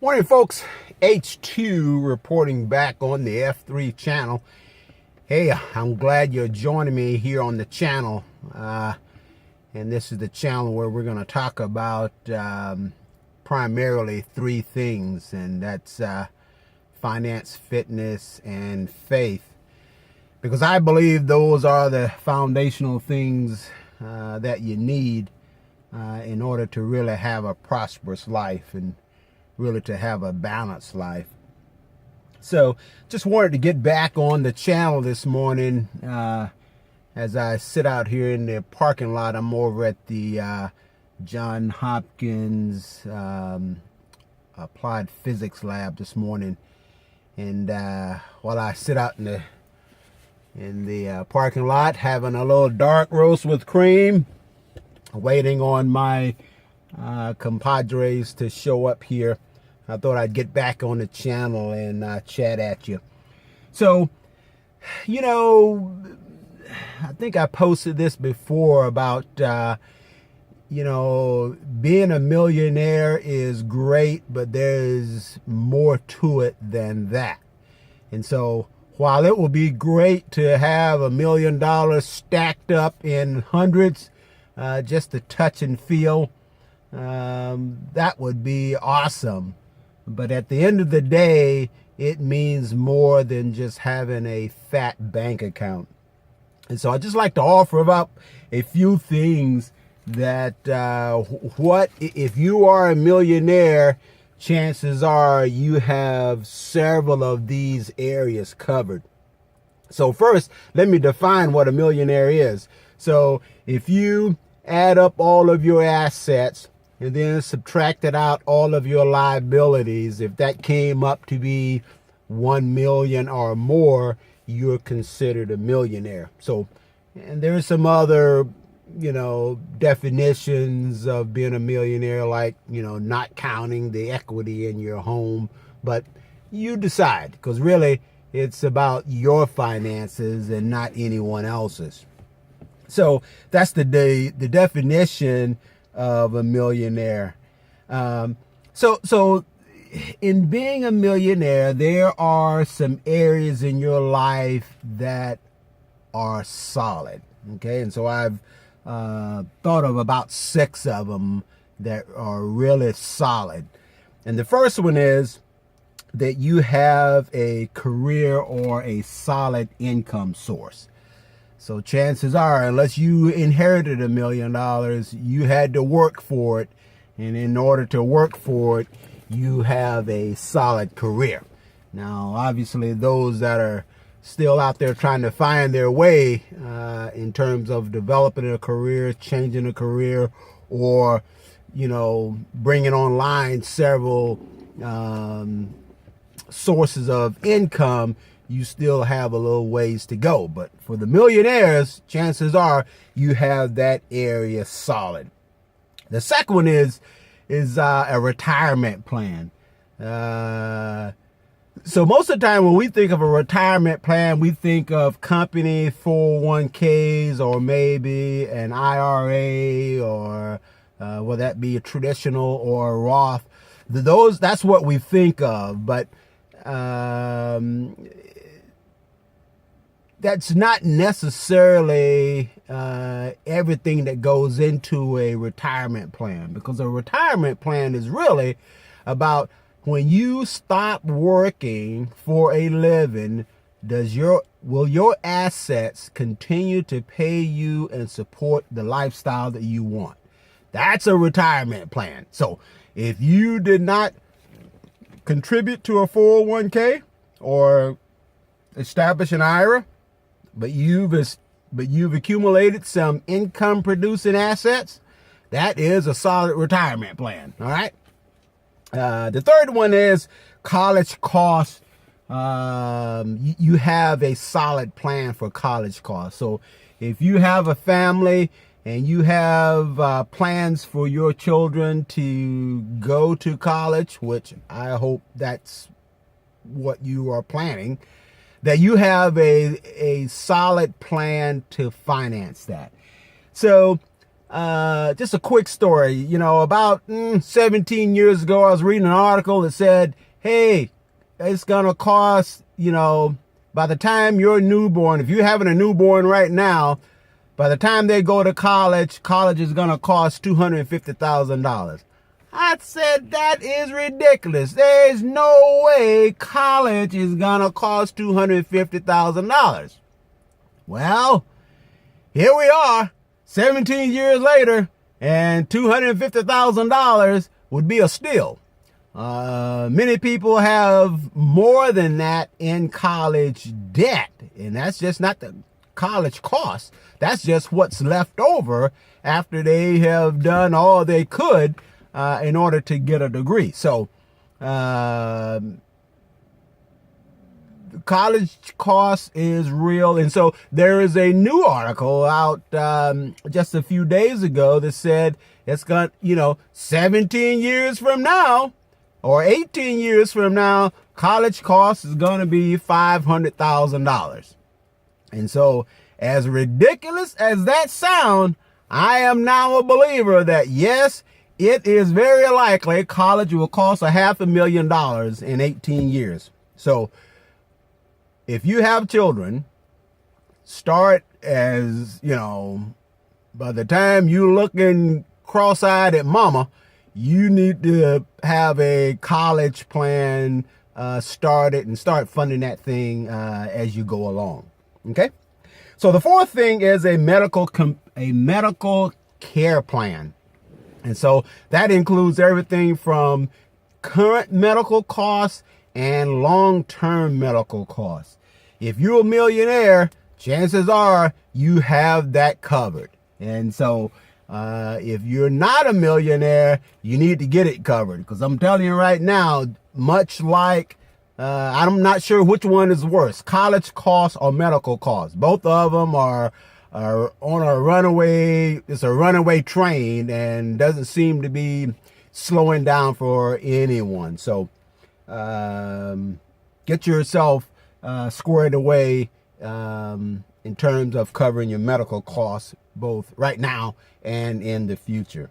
Morning, folks. H2 reporting back on the F3 channel. Hey, I'm glad you're joining me here on the channel. And this is the channel where we're going to talk about primarily three things, and that's finance, fitness, and faith. Because I believe those are the foundational things that you need in order to really have a prosperous life and really to have a balanced life. So just wanted to get back on the channel this morning as I sit out here in the parking lot. I'm over at the Johns Hopkins Applied Physics Lab this morning, and while I sit out in the parking lot having a little dark roast with cream, waiting on my compadres to show up here, I thought I'd get back on the channel and chat at you. So, you know, I think I posted this before about, you know, being a millionaire is great, but there's more to it than that. And so while it would be great to have $1 million stacked up in hundreds, just to touch and feel, that would be awesome. But at the end of the day, it means more than just having a fat bank account. And so I just like to offer up a few things that if you are a millionaire, chances are you have several of these areas covered. So first, let me define what a millionaire is. So if you add up all of your assets and then subtracted out all of your liabilities, if that came up to be 1 million or more, you're considered a millionaire. So, and there's some other, you know, definitions of being a millionaire, like, you know, not counting the equity in your home, but you decide, because really it's about your finances and not anyone else's. So that's the definition of a millionaire. So in being a millionaire, there are some areas in your life that are solid. Okay, and so I've thought of about 6 of them that are really solid. And the first one is that you have a career or a solid income source. So chances are, unless you inherited $1 million, you had to work for it. And in order to work for it, you have a solid career. Now, obviously, those that are still out there trying to find their way in terms of developing a career, changing a career, or, you know, bringing online several sources of income, you still have a little ways to go. But for the millionaires, chances are you have that area solid. The second one is a retirement plan. So most of the time when we think of a retirement plan, we think of company 401ks or maybe an IRA, or will that be a traditional or a Roth? That's what we think of, but that's not necessarily everything that goes into a retirement plan, because a retirement plan is really about when you stop working for a living, will your assets continue to pay you and support the lifestyle that you want? That's a retirement plan. So if you did not contribute to a 401k or establish an IRA, but you've accumulated some income producing assets, that is a solid retirement plan. All right. The third one is college costs. You have a solid plan for college costs. So if you have a family and you have plans for your children to go to college, which I hope that's what you are planning, that you have a solid plan to finance that. So just a quick story. You know, about 17 years ago, I was reading an article that said, hey, it's going to cost, you know, by the time you're newborn, if you're having a newborn right now, by the time they go to college, college is going to cost $250,000. I said, that is ridiculous. There's no way college is going to cost $250,000. Well, here we are, 17 years later, and $250,000 would be a steal. Many people have more than that in college debt, and that's just not the college costs. That's just what's left over after they have done all they could in order to get a degree. So, college cost is real. And so there is a new article out just a few days ago that said it's got, 17 years from now or 18 years from now, college cost is going to be $500,000. And so, as ridiculous as that sounds, I am now a believer that yes, it is very likely college will cost $500,000 in 18 years. So if you have children, start as, by the time you're looking cross-eyed at mama, you need to have a college plan started and start funding that thing as you go along. Okay? So the fourth thing is a medical care plan. And so that includes everything from current medical costs and long-term medical costs. If you're a millionaire, chances are you have that covered. And so if you're not a millionaire, you need to get it covered. Because I'm telling you right now, much like I'm not sure which one is worse, college costs or medical costs. Both of them are on a runaway. It's a runaway train and doesn't seem to be slowing down for anyone. So get yourself squared away in terms of covering your medical costs, both right now and in the future.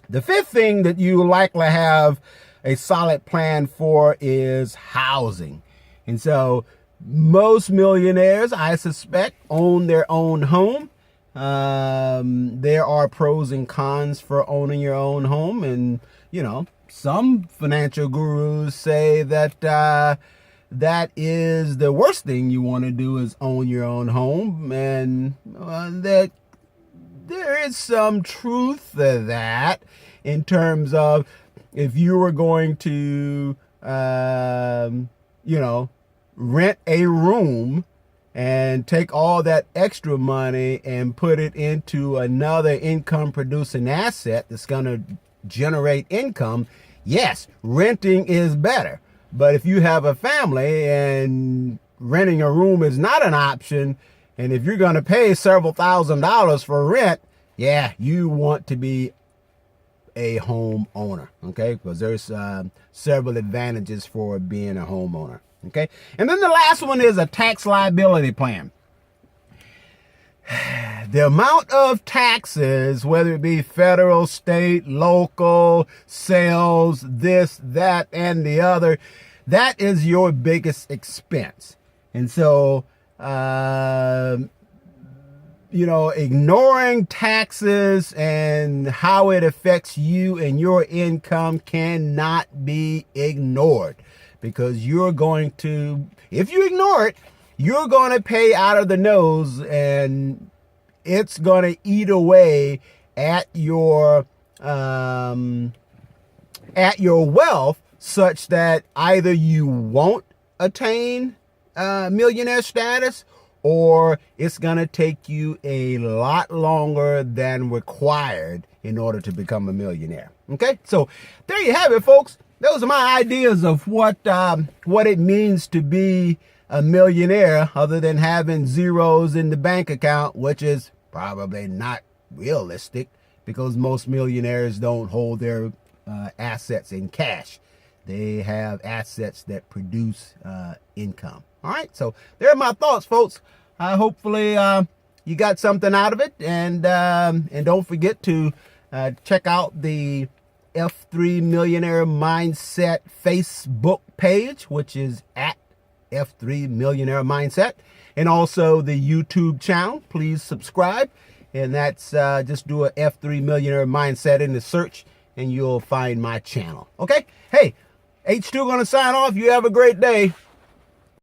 The fifth thing that you likely have a solid plan for is housing. And so most millionaires, I suspect, own their own home. There are pros and cons for owning your own home. And, some financial gurus say that that is the worst thing you want to do is own your own home. And that there is some truth to that in terms of if you were going to, rent a room and take all that extra money and put it into another income producing asset that's going to generate income, yes, renting is better. But if you have a family and renting a room is not an option, and if you're going to pay several $1,000s for rent, yeah, you want to be a homeowner, okay? Because there's several advantages for being a homeowner, okay? And then the last one is a tax liability plan. The amount of taxes, whether it be federal, state, local, sales, this, that, and the other, that is your biggest expense. And so, ignoring taxes and how it affects you and your income cannot be ignored, because you're going to, if you ignore it, you're going to pay out of the nose, and it's going to eat away at your wealth, such that either you won't attain millionaire status, or it's going to take you a lot longer than required in order to become a millionaire. Okay, so there you have it, folks. Those are my ideas of what it means to be a millionaire, other than having zeros in the bank account, which is probably not realistic, because most millionaires don't hold their assets in cash. They have assets that produce income. All right, so there are my thoughts, folks. Hopefully you got something out of it. And don't forget to check out the F3 Millionaire Mindset Facebook page, which is at F3 Millionaire Mindset, and also the YouTube channel. Please subscribe, and that's just do a F3 Millionaire Mindset in the search, and you'll find my channel. Okay, hey, H2 gonna sign off. You have a great day.